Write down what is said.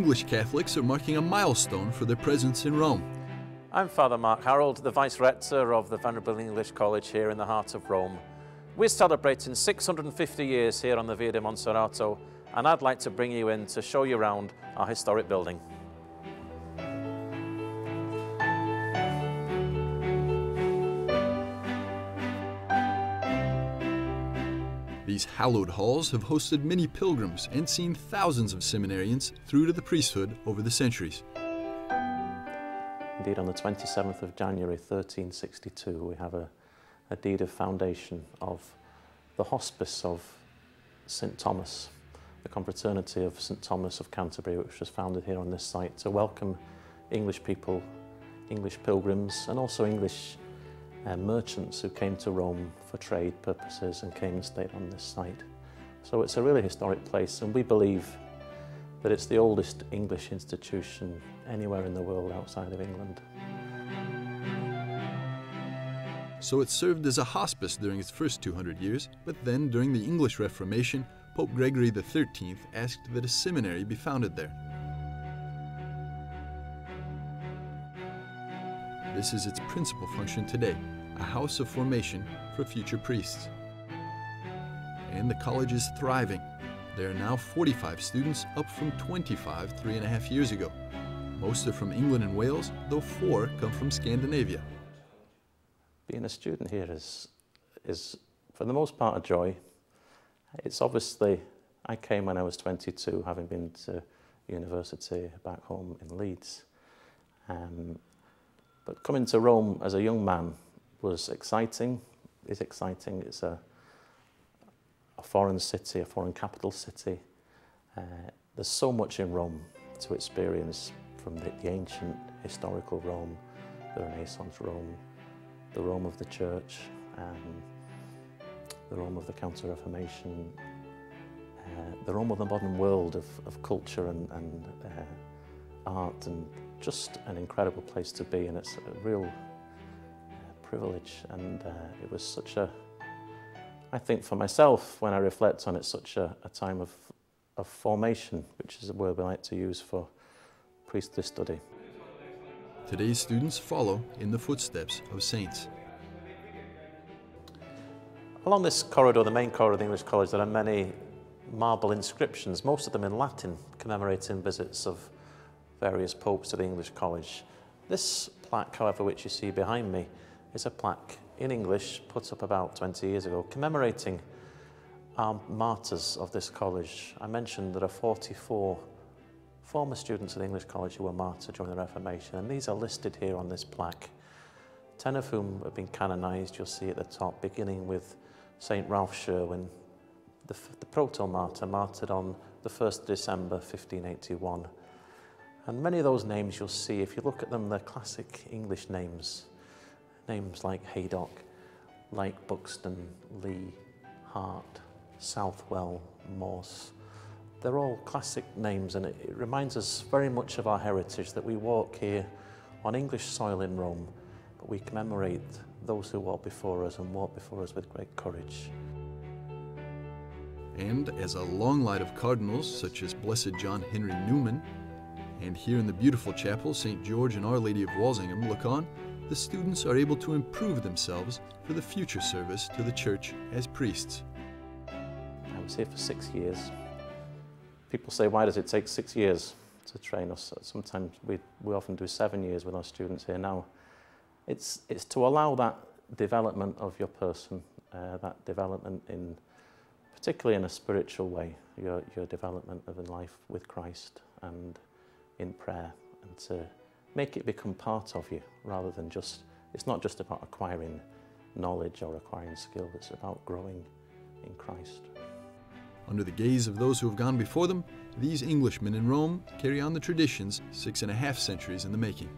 English Catholics are marking a milestone for their presence in Rome. I'm Father Mark Harold, the Vice Rector of the Venerable English College here in the heart of Rome. We're celebrating 650 years here on the Via di Monserrato, and I'd like to bring you in to show you around our historic building. These hallowed halls have hosted many pilgrims and seen thousands of seminarians through to the priesthood over the centuries. Indeed, on the 27th of January 1362, we have a deed of foundation of the hospice of St. Thomas, the confraternity of St. Thomas of Canterbury, which was founded here on this site to welcome English people, English pilgrims, and also English merchants who came to Rome for trade purposes and came and stayed on this site. So it's a really historic place, and we believe that it's the oldest English institution anywhere in the world outside of England. So it served as a hospice during its first 200 years, but then during the English Reformation, Pope Gregory XIII asked that a seminary be founded there. This is its principal function today, a house of formation for future priests. And the college is thriving. There are now 45 students, up from 25 3.5 years ago. Most are from England and Wales, though 4 come from Scandinavia. Being a student here is for the most part a joy. It's obviously, I came when I was 22, having been to university back home in Leeds. But coming to Rome as a young man was exciting, is exciting. It's a foreign city, a foreign capital city. There's so much in Rome to experience, from the ancient historical Rome, the Renaissance Rome, the Rome of the Church, the Rome of the Counter-Reformation, the Rome of the modern world of culture and art, and just an incredible place to be, and it's a real privilege. And it was such a, I think for myself, when I reflect on it, such a time of formation, which is a word we like to use for priestly study. Today's students follow in the footsteps of saints. Along this corridor, the main corridor of the English College, there are many marble inscriptions, most of them in Latin, commemorating visits of various popes to the English College. This plaque, however, which you see behind me, is a plaque in English put up about 20 years ago, commemorating our martyrs of this college. I mentioned there are 44 former students of the English College who were martyred during the Reformation, and these are listed here on this plaque, 10 of whom have been canonised. You'll see at the top, beginning with St. Ralph Sherwin, the proto-martyr, martyred on the 1st of December 1581. And many of those names you'll see, if you look at them, they're classic English names. Names like Haydock, like Buxton, Lee, Hart, Southwell, Morse. They're all classic names, and it reminds us very much of our heritage, that we walk here on English soil in Rome, but we commemorate those who walk before us, and walk before us with great courage. And as a long line of cardinals, such as Blessed John Henry Newman, and here in the beautiful chapel, St. George and Our Lady of Walsingham look on, the students are able to improve themselves for the future service to the Church as priests. I was here for 6 years. People say, why does it take 6 years to train us? Sometimes we often do 7 years with our students here now. It's to allow that development of your person, that development in, particularly in a spiritual way, your development of in life with Christ and in prayer, and to make it become part of you, rather than just, it's not just about acquiring knowledge or acquiring skill, it's about growing in Christ. Under the gaze of those who have gone before them, these Englishmen in Rome carry on the traditions 6.5 centuries in the making.